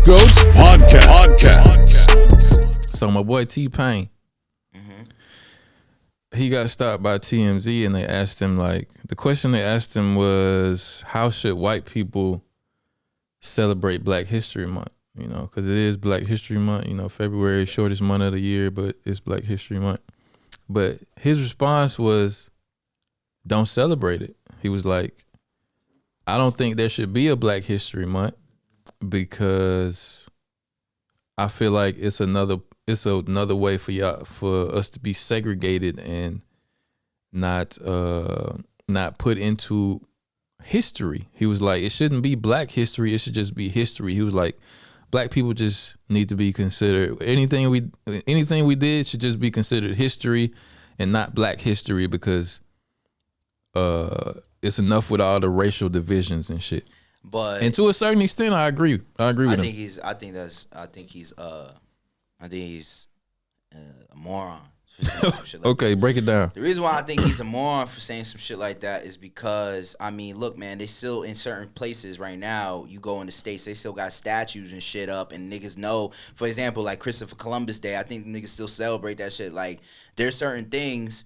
Goats Podcast. So my boy T-Pain, he got stopped by TMZ and they asked him, like, the question they asked him was, how should white people celebrate Black History Month? You know, because it is Black History Month. You know, February is shortest month of the year, but it's Black History Month. But his response was, don't celebrate it. He was like, I don't think there should be a Black History Month because I feel like it's another way for us to be segregated and not put into history. He was like, it shouldn't be Black history, it should just be history. He was like, Black people just need to be considered. Anything we did should just be considered history and not Black history because it's enough with all the racial divisions and shit. And to a certain extent, I agree with him. I think he's a moron for saying some shit like okay, that. break it down. The reason why I think he's a moron for saying some shit like that is because, I mean, look, man, they still in certain places right now, you go in the States, they still got statues and shit up, and niggas know, for example, like Christopher Columbus Day, I think niggas still celebrate that shit. Like, there's certain things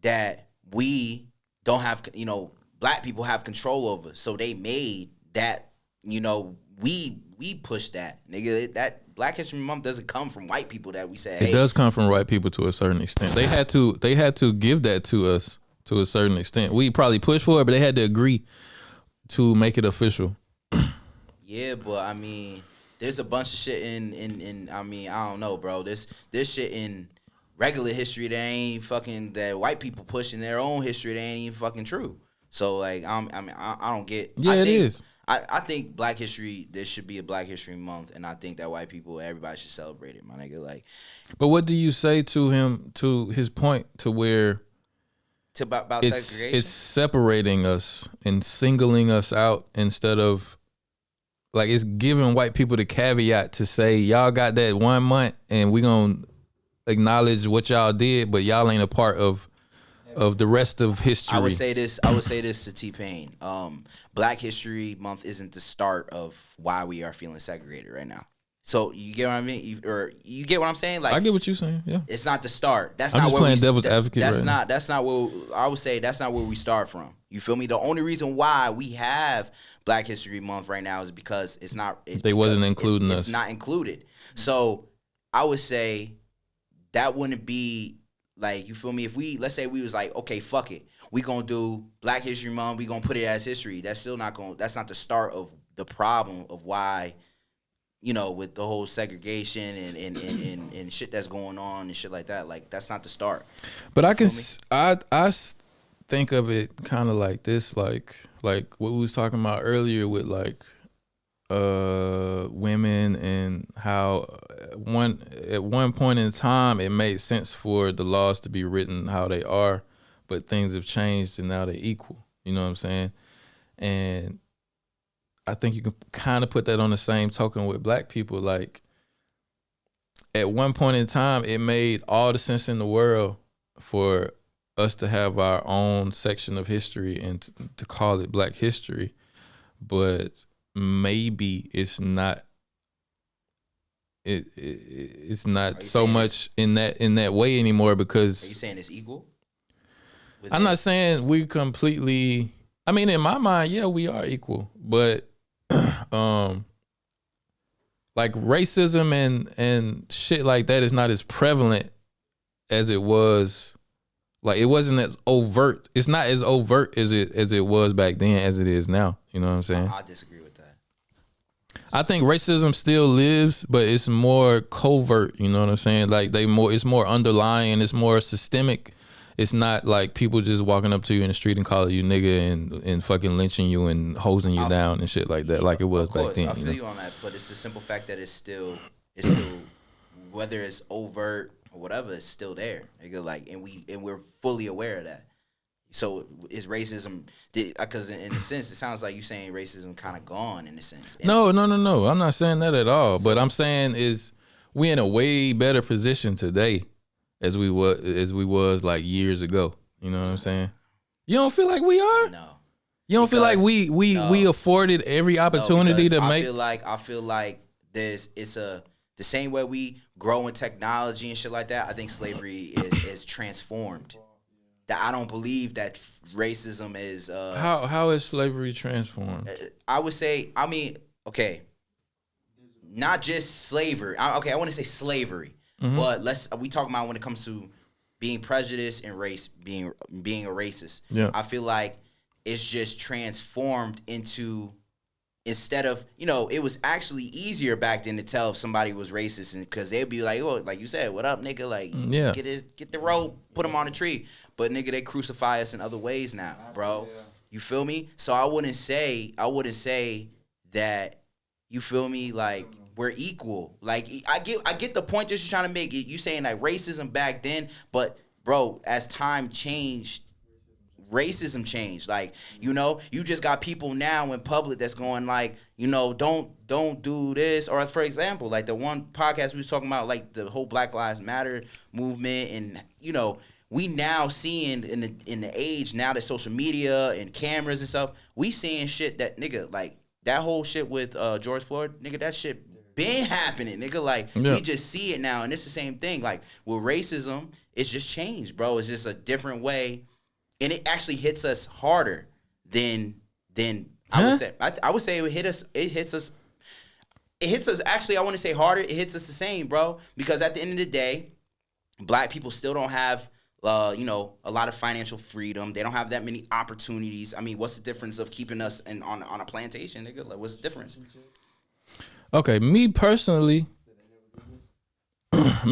that we don't have, you know, Black people have control over. So they made that, you know, we push that, nigga. That Black History Month doesn't come from white people that we say. Hey. It does come from white people to a certain extent. They had to give that to us to a certain extent. We probably pushed for it, but they had to agree to make it official. Yeah, but I mean, there's a bunch of shit in I mean, I don't know, bro. There's shit in regular history that ain't fucking, that white people push in their own history that ain't even fucking true. So like, I don't get. Yeah, it is. I think Black History, there should be a Black History Month, and I think that white people, everybody should celebrate it, my nigga. Like, but what do you say to him, to his point, to where about segregation? It's separating us and singling us out instead of, like, it's giving white people the caveat to say, y'all got that 1 month and we gonna acknowledge what y'all did, but y'all ain't a part of the rest of history. I would say this to T-Pain. Black History Month isn't the start of why we are feeling segregated right now. So you get what I mean? You get what I'm saying? Like, I get what you're saying. Yeah. It's not the start. That's I'm not just where playing devil's advocate. That's not where I would say. That's not where we start from. You feel me? The only reason why we have Black History Month right now is because they wasn't including us. It's not included. So I would say that wouldn't be. Like, you feel me? If let's say we was like, okay, fuck it, we gonna do Black History Month, we gonna put it as history. That's not the start of the problem of why, you know, with the whole segregation and shit that's going on and shit like that. Like, that's not the start. But I think of it kind of like this, like what we was talking about earlier with like women and how at one point in time it made sense for the laws to be written how they are, but things have changed and now they're equal. You know what I'm saying? And I think you can kind of put that on the same token with Black people. Like, at one point in time, it made all the sense in the world for us to have our own section of history and to call it Black history, but maybe it's not. It's not so much in that way anymore because. Are you saying it's equal? I'm not saying we completely. I mean, in my mind, yeah, we are equal, but like racism and shit like that is not as prevalent as it was. Like, it wasn't as overt. It's not as overt as it was back then as it is now. You know what I'm saying? I disagree with that. I think racism still lives, but it's more covert. You know what I'm saying? Like, it's more underlying. It's more systemic. It's not like people just walking up to you in the street and calling you nigga and fucking lynching you and hosing you down and shit like that, like it was back then. I feel you on that, but it's the simple fact that it's still whether it's overt or whatever, it's still there. Nigga, like, and we're fully aware of that. So is racism? Because in a sense, it sounds like you saying racism kind of gone in a sense. No. I'm not saying that at all. But I'm saying is we in a way better position today as we was like years ago. You know what I'm saying? You don't feel like we are? No. You don't feel like we afforded every opportunity to make? I feel like the same way we grow in technology and shit like that. I think slavery is transformed. That I don't believe that racism is. How is slavery transformed? I would say. I mean, okay, not just slavery. I want to say slavery, but we talking about when it comes to being prejudiced and race, being a racist. Yeah. I feel like it's just transformed into. Instead of, it was actually easier back then to tell if somebody was racist, because they'd be like, oh, like you said, what up, nigga? Like, get the rope, put him on a tree. But nigga, they crucify us in other ways now, bro. You feel me? So I wouldn't say that, you feel me, like we're equal. Like I get the point that you're trying to make. You saying like racism back then, but bro, as time changed, racism changed. Like, you just got people now in public that's going like, don't do this. Or for example, like the one podcast we was talking about, like the whole Black Lives Matter movement, and we now seeing in the age now that social media and cameras and stuff, we seeing shit that nigga, like that whole shit with George Floyd, nigga, that shit been happening, nigga. Like we just see it now, and it's the same thing. Like with racism, it's just changed, bro. It's just a different way. And it actually hits us harder than I would say. I would say it hits us. Actually, I want to say harder. It hits us the same, bro. Because at the end of the day, black people still don't have, a lot of financial freedom. They don't have that many opportunities. I mean, what's the difference of keeping us on a plantation, nigga? Like, what's the difference? Okay, me personally, can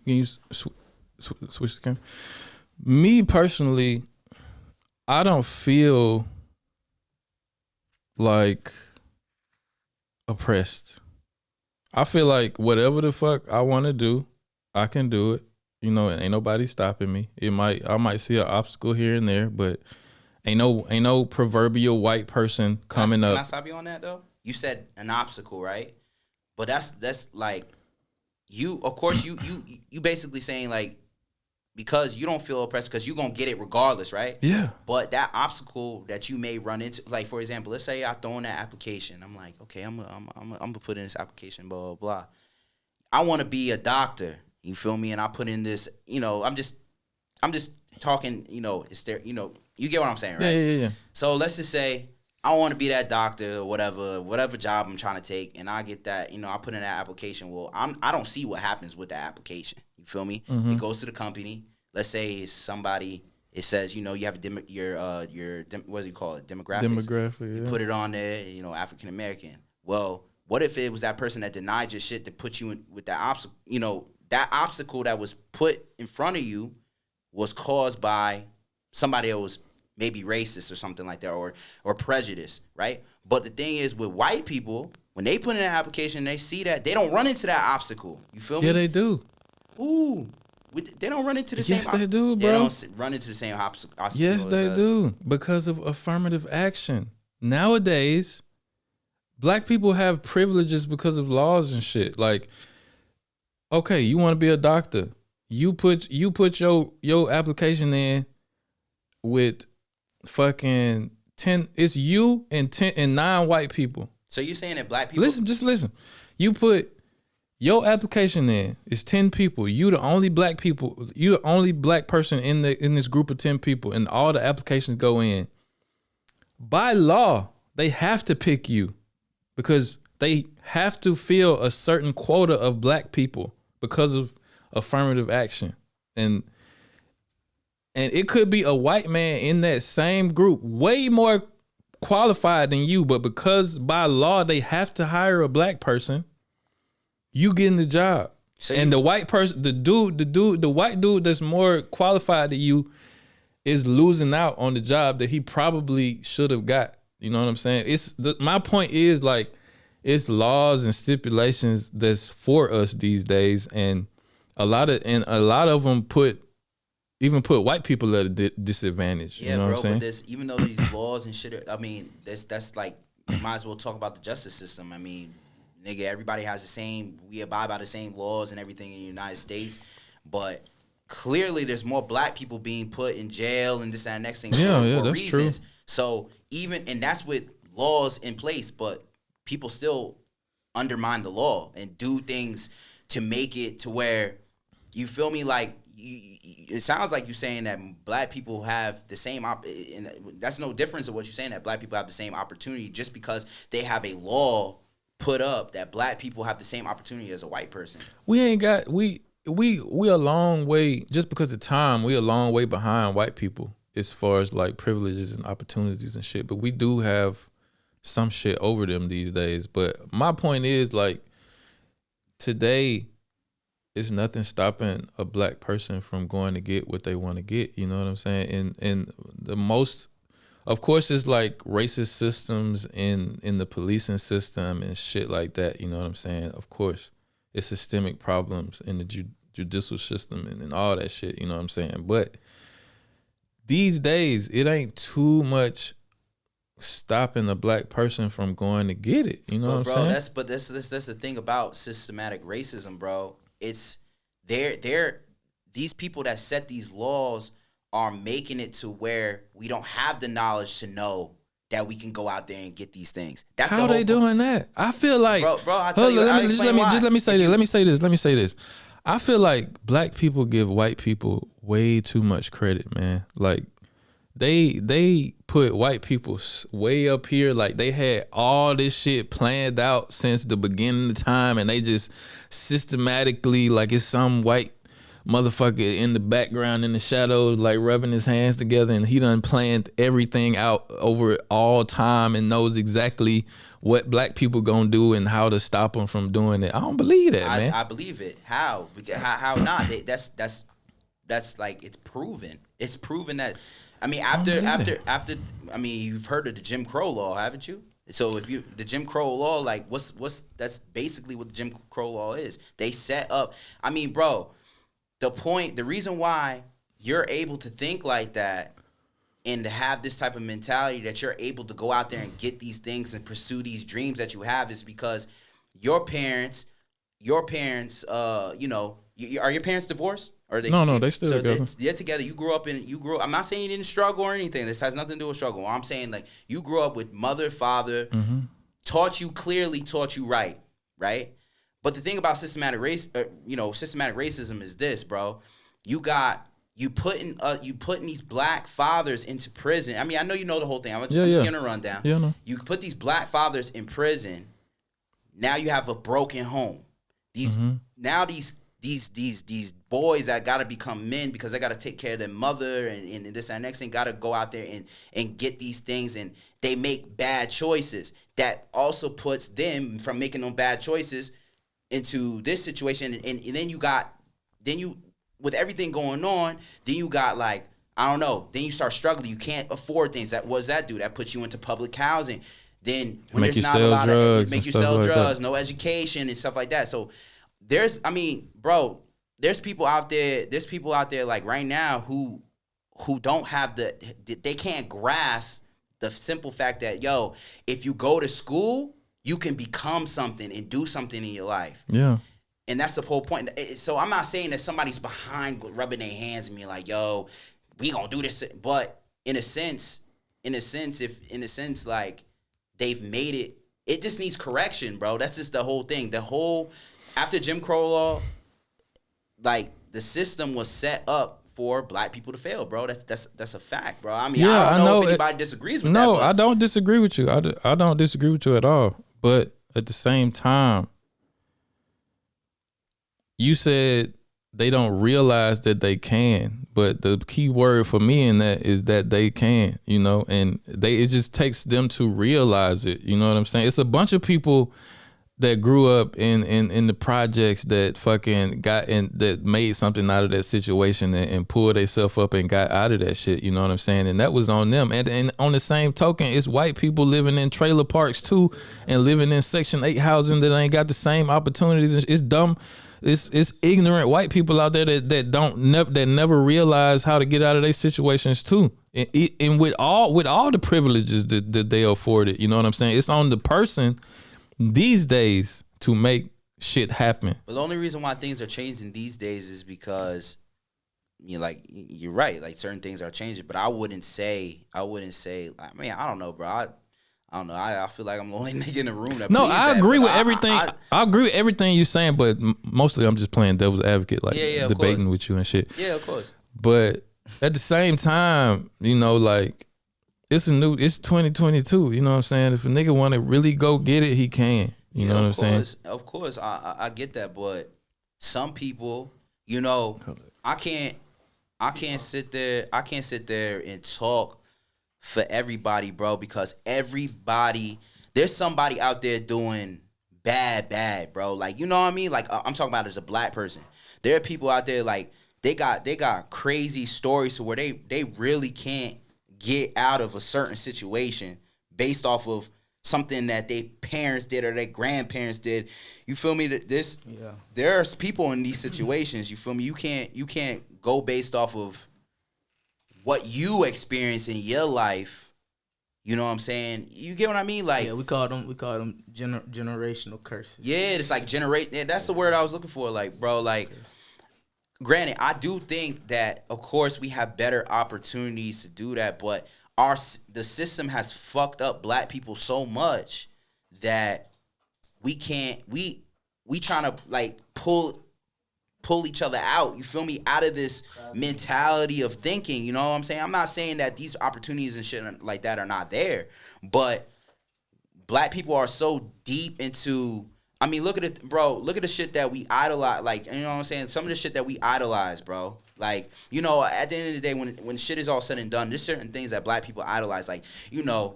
you switch the camera? Me personally, I don't feel like oppressed. I feel like whatever the fuck I want to do, I can do it. Ain't nobody stopping me. I might see an obstacle here and there, but ain't no proverbial white person coming up. Can I stop you on that though? You said an obstacle, right? But that's like you. Of course, you basically saying like, because you don't feel oppressed, because you're going to get it regardless, right? Yeah. But that obstacle that you may run into, like, for example, let's say I throw in that application. I'm like, okay, I'm going to put in this application, blah, blah, blah. I want to be a doctor, you feel me? And I put in this, I'm just talking, is there, you get what I'm saying, right? Yeah. So let's just say I want to be that doctor or whatever job I'm trying to take, and I get that, I put in that application. Well, I don't see what happens with that application. You feel me? Mm-hmm. It goes to the company. Let's say it's somebody. It says, you have your what do you call it? Demographics. Demographic. Yeah. You put it on there. African American. Well, what if it was that person that denied your shit to put you in with that obstacle? That obstacle that was put in front of you was caused by somebody that was maybe racist or something like that, or prejudice, right? But the thing is, with white people, when they put in an application, they see that, they don't run into that obstacle. You feel me? Yeah, they do. Ooh. They don't run into the same. Yes, they do, bro. They don't run into the same obstacle. Yes, they do, because of affirmative action. Nowadays, black people have privileges because of laws and shit. Like, okay, you want to be a doctor. You put your application in with fucking 10. It's you and 9 white people. So you're saying that black people? Listen. You put your application in. It's 10 people. You the only black people. You the only black person in this group of 10 people, and all the applications go in. By law, they have to pick you because they have to fill a certain quota of black people because of affirmative action. And it could be a white man in that same group, way more qualified than you, but because by law they have to hire a black person, you getting the job. And the white person, the white dude that's more qualified than you is losing out on the job that he probably should have got. You know what I'm saying? My point is, like, it's laws and stipulations that's for us these days, and a lot of them put white people at a disadvantage. Yeah, you know bro. what I'm saying? But even though these laws and shit, that's like, you might as well talk about the justice system. I mean, nigga, everybody has the same. We abide by the same laws and everything in the United States, but clearly there's more black people being put in jail and this and the next thing for that's reasons. True. So and that's with laws in place, but people still undermine the law and do things to make it to where, you feel me, like, it sounds like you're saying that black people have the same and that's no difference of what you're saying, that black people have the same opportunity just because they have a law put up that black people have the same opportunity as a white person. We ain't got we a long way, just because of time, we a long way behind white people as far as like privileges and opportunities and shit, but we do have some shit over them these days. But my point is, like, today, it's nothing stopping a black person from going to get what they want to get. You know what I'm saying? And the most, of course, it's like racist systems in the policing system and shit like that. You know what I'm saying? Of course, it's systemic problems in the judicial system and all that shit. You know what I'm saying? But these days, it ain't too much stopping a black person from going to get it. You know what I'm saying? That's the thing about systematic racism, bro. It's these people that set these laws are making it to where we don't have the knowledge to know that we can go out there and get these things. That's how they doing that. I feel like, bro. I tell you, let me say this. I feel like black people give white people way too much credit, man. Like, they put white people way up here, like they had all this shit planned out since the beginning of time, and they just systematically, like it's some white motherfucker in the background in the shadows, like rubbing his hands together, and he done planned everything out over all time and knows exactly what black people gonna do and how to stop them from doing it. I don't believe that, man. I believe it. How not? That's like, it's proven. It's proven that. I mean, after, I mean, you've heard of the Jim Crow law, haven't you? So the Jim Crow law, like, that's basically what the Jim Crow law is. They set up, I mean, bro, the reason why you're able to think like that and to have this type of mentality that you're able to go out there and get these things and pursue these dreams that you have is because your parents, you know, are your parents divorced? Or they no, they still together. They're together. You grew up. I'm not saying you didn't struggle or anything. This has nothing to do with struggle. I'm saying, like, you grew up with mother, father, taught you right. But the thing about systematic racism is this, bro. You putting these black fathers into prison. I mean, I know you know the whole thing. I'm just gonna run down. Yeah, no. You put these black fathers in prison. Now you have a broken home. These boys that gotta become men because they gotta take care of their mother and this and next thing, gotta go out there and get these things, and they make bad choices. That also puts them from making them bad choices into this situation, and then you with everything going on, then you got, like, I don't know, then you start struggling. You can't afford things. What does that do? That puts you into public housing. Then when there's not a lot of, make you sell drugs, no education and stuff like that. So there's people out there like right now who don't have they can't grasp the simple fact that, yo, if you go to school, you can become something and do something in your life. Yeah. And that's the whole point. So I'm not saying that somebody's behind rubbing their hands and being like, yo, we gonna do this. But in a sense, like, they've made it. It just needs correction, bro. That's just the whole thing. After Jim Crow law, like, the system was set up for black people to fail, bro. That's a fact, bro. I mean, I don't know if anybody disagrees with that. No, I don't disagree with you. I don't disagree with you at all. But at the same time, you said they don't realize that they can, but the key word for me in that is that they can, you know, and it just takes them to realize it. You know what I'm saying? It's a bunch of people that grew up in the projects that fucking got in, that made something out of that situation and pulled themselves up and got out of that shit. You know what I'm saying? And that was on them. And on the same token, it's white people living in trailer parks too, and living in Section 8 housing that ain't got the same opportunities. It's dumb. It's ignorant white people out there that never realize how to get out of their situations too. And with all the privileges that they afforded, you know what I'm saying? It's on the person these days to make shit happen. But the only reason why things are changing these days is because, you know, like, you're right, like, certain things are changing. But I wouldn't say. I mean, I don't know, bro. I I don't know. I feel like I'm the only nigga in the room that. No, I agree with everything. I agree with everything you're saying, but mostly I'm just playing devil's advocate, like debating with you and shit. Yeah, of course. But at the same time, you know, like it's 2022. You know what I'm saying? If a nigga want to really go get it, he can. You know what I'm saying? Of course, I get that, but some people, you know, I can't sit there and talk for everybody, bro, because there's somebody out there doing bad, bro. Like, you know what I mean? Like, I'm talking about as a black person. There are people out there, like, they got crazy stories to where they really can't get out of a certain situation based off of something that their parents did or their grandparents did. You feel me? There's people in these situations, you feel me? You can't go based off of what you experience in your life. You know what I'm saying? You get what I mean? Like, yeah, we call them generational curses. Yeah, it's like that's the word I was looking for. Like, bro, like, granted, I do think that, of course, we have better opportunities to do that, but the system has fucked up black people so much that we trying to, like, pull each other out, you feel me, out of this mentality of thinking, you know what I'm saying? I'm not saying that these opportunities and shit like that are not there, but black people are so deep into, I mean, look at it, bro, look at the shit that we idolize, like, you know what I'm saying? Some of the shit that we idolize, bro. Like, you know, at the end of the day, when shit is all said and done, there's certain things that black people idolize, like, you gotta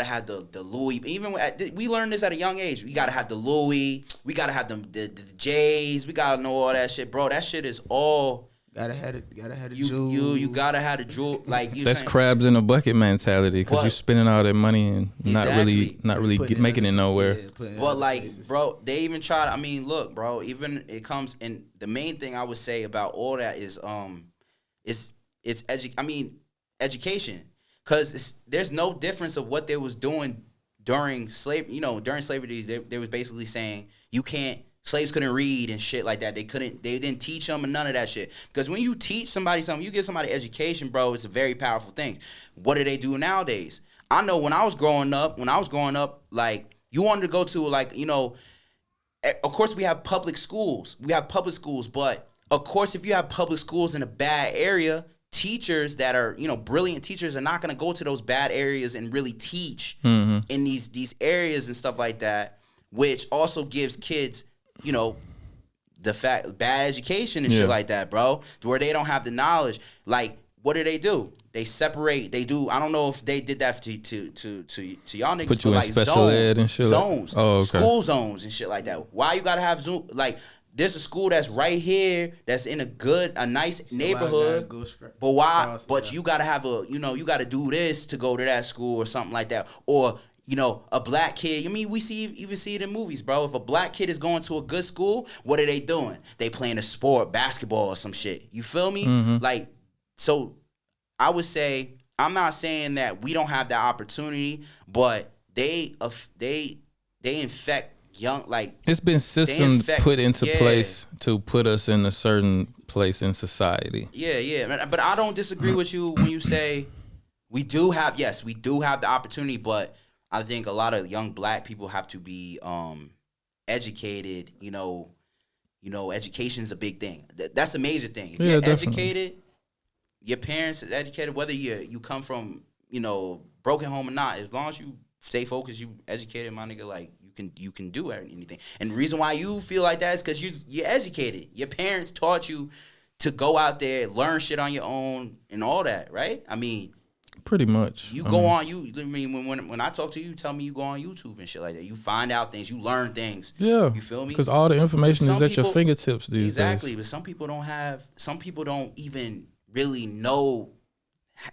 have the Louis. Even we learned this at a young age. We gotta have the Louis. We gotta have the J's. We gotta know all that shit, bro. That shit is all. Gotta have the jewel. You gotta have the jewel. Like, you that's saying, crabs in a bucket mentality, because you're spending all that money and not really making it nowhere. But like, bro, they even try to. I mean, look, bro. Even it comes in. The main thing I would say about all that is education. Because there's no difference of what they was doing during slavery. You know, during slavery, they was basically saying slaves couldn't read and shit like that. They didn't teach them and none of that shit. Because when you teach somebody something, you give somebody education, bro, it's a very powerful thing. What do they do nowadays? I know when I was growing up, like, you wanted to go to, like, you know, of course we have public schools. But of course, if you have public schools in a bad area, teachers that are, you know, brilliant teachers are not going to go to those bad areas and really teach in these areas and stuff like that, which also gives kids, you know, bad education and shit like that, bro, where they don't have the knowledge. Like, what do? They separate. They do. I don't know if they did that to y'all niggas. Put you in like special ed and shit. Zones. Oh, okay. School zones and shit like that. Why you gotta have Zoom? Like, there's a school that's right here that's in a nice neighborhood. But why? But you gotta have you gotta do this to go to that school or something like that. Or, you know, a black kid. I mean, we even see it in movies, bro. If a black kid is going to a good school, what are they doing? They playing a sport, basketball or some shit. You feel me? Like, so I would say, I'm not saying that we don't have that opportunity, but they infect young, like, it's been systems put into place to put us in a certain place in society. Yeah. But I don't disagree with you when you say we do have the opportunity, but I think a lot of young black people have to be educated. You know, education's a big thing. That's a major thing. If you're educated, your parents is educated, whether you come from, you know, broken home or not, as long as you stay focused, you educated, my nigga, like, you can do anything. And the reason why you feel like that is because you're educated. Your parents taught you to go out there, learn shit on your own and all that, right? I mean, pretty much. You go on, I mean, when I talk to you, tell me you go on YouTube and shit like that. You find out things, you learn things. Yeah. You feel me? Because all the information is at your fingertips these days. Exactly, but some people don't even really know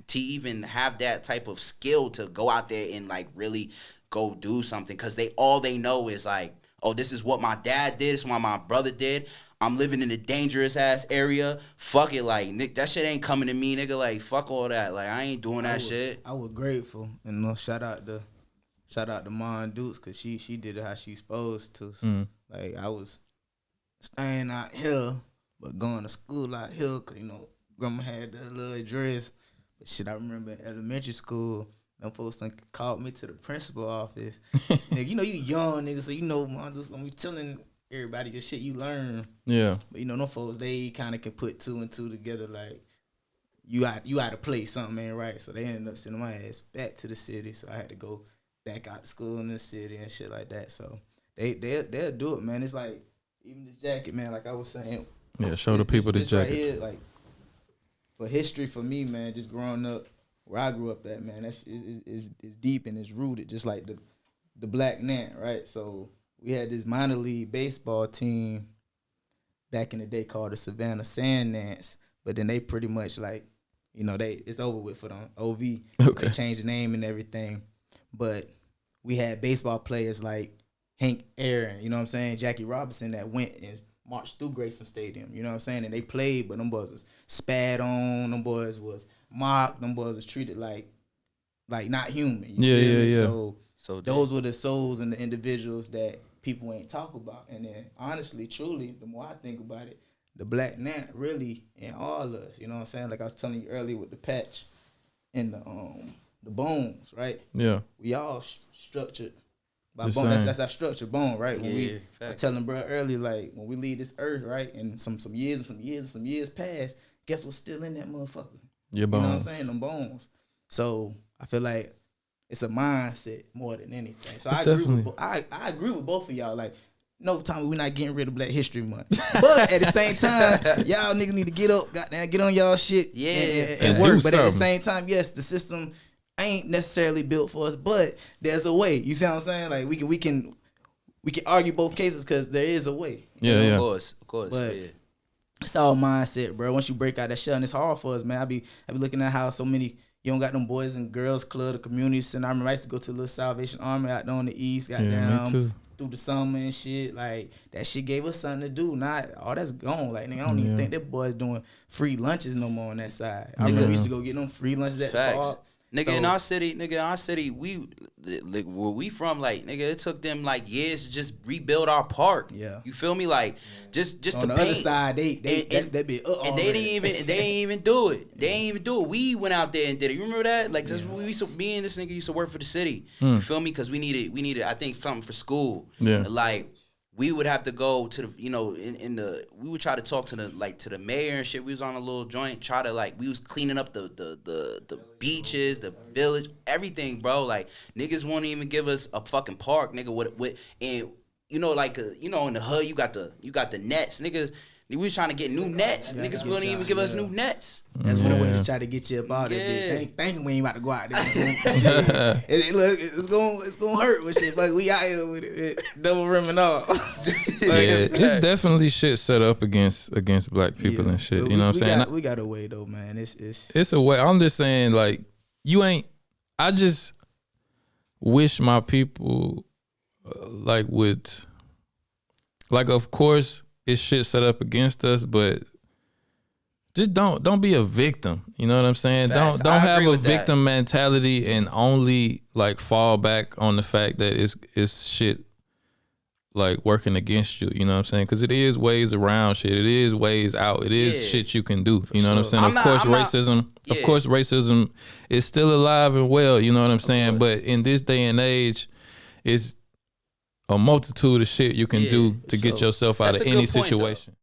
to even have that type of skill to go out there and, like, really go do something, because all they know is, like, oh, this is what my dad did, this is what my brother did. I'm living in a dangerous ass area. Fuck it, like, Nick, that shit ain't coming to me, nigga. Like, fuck all that. Like, I ain't doing that shit. I was grateful, and, you know, shout out to Mom Dukes, cause she did it how she supposed to. So, like, I was staying out here, but going to school out here, cause, you know, grandma had the little dress. But shit, I remember in elementary school, Them folks done called me to the principal office. Nigga, you know you young, nigga, so you know, man, just when we telling everybody the shit you learn. Yeah. But you know, them folks, they kind of can put 2 and 2 together, like, you out to play, something ain't right. So they ended up sending my ass back to the city. So I had to go back out to school in the city and shit like that. So they'll do it, man. It's like, even this jacket, man, like I was saying. Yeah, show the people the jacket. Right here, like, for history for me, man, just growing up where I grew up at, man, that is deep and it's rooted, just like the Black Nant, right? So we had this minor league baseball team back in the day called the Savannah Sand Nants, but then they pretty much like, you know, it's over with for them. OV. Okay. They changed the name and everything. But we had baseball players like Hank Aaron, you know what I'm saying, Jackie Robinson, that went and marched through Grayson Stadium, you know what I'm saying? And they played, but them boys was spat on, them boys was mocked, them boys was treated like not human. Yeah. So those were the souls and the individuals that people ain't talk about. And then honestly, truly, the more I think about it, the Black Nant really in all of us, you know what I'm saying? Like I was telling you earlier with the patch and the bones, right? Yeah. We all structured by bone. That's our structure, bone, right? When I was telling bro earlier, like when we leave this earth, right, and some years pass, guess what's still in that motherfucker? Your bones. You know what I'm saying? Them bones. So I feel like it's a mindset more than anything. So I agree with both of y'all. Like, no time we're not getting rid of Black History Month. But at the same time, y'all niggas need to get up, goddamn, get on y'all shit and work. But at the same time, yes, the system ain't necessarily built for us, but there's a way. You see what I'm saying? Like we can argue both cases because there is a way. Yeah. Of course. But it's all mindset, bro. Once you break out that shell, and it's hard for us, man. I be looking at how so many, you don't got them boys and girls club, the community center. I remember I used to go to a little Salvation Army out there on the east, goddamn, through the summer and shit. Like, that shit gave us something to do. Not all that's gone. Like, nigga, I don't even think that boys doing free lunches no more on that side. I remember we used to go get them free lunches at the park. In our city, we like where we from, like, nigga, it took them like years to just rebuild our park. Yeah. You feel me? Like just on to the paint. other side, they be and they didn't even do it. They ain't even do it. We went out there and did it. You remember that? Like, just me and this nigga used to work for the city. You feel me? Because we needed I think something for school. Yeah. Like, we would have to go to the, you know, we would try to talk to the mayor and shit. We was on a little joint, we was cleaning up the beaches, the village, everything, bro. Like, niggas won't even give us a fucking park, nigga. What and you know, like, you know, in the hood you got the nets, niggas. We was trying to get new nets. Niggas wouldn't even give us new nets. That's one way to try to get you up out there. Bitch. Thank we ain't about to go out there. Look, it's gonna hurt with shit. Like, we out here with it, double rim and all. It's definitely shit set up against Black people and shit. You know what I'm saying? We got a way though, man. It's a way. I'm just saying, like, I just wish my people would, of course, it's shit set up against us, but just don't be a victim. You know what I'm saying? Facts. Don't have a victim mentality and only like fall back on the fact that it's shit like working against you. You know what I'm saying? Because it is ways around shit. It is ways out. It is shit you can do. You know what I'm saying? Of course, racism is still alive and well. You know what I'm saying? But in this day and age, it's a multitude of shit you can do to get yourself out of any situation.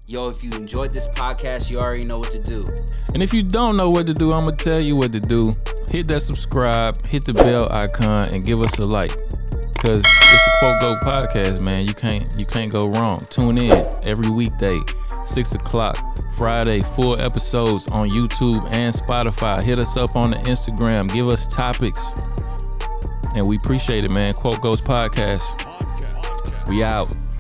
Yo, if you enjoyed this podcast, you already know what to do. And if you don't know what to do, I'm gonna tell you what to do. Hit that subscribe, hit the bell icon, and give us a like. Cause it's the Quote Go podcast, man. You can't go wrong. Tune in every weekday, 6 o'clock, Friday, full episodes on YouTube and Spotify. Hit us up on the Instagram. Give us topics. And we appreciate it, man. Quote Goes Podcast. We out.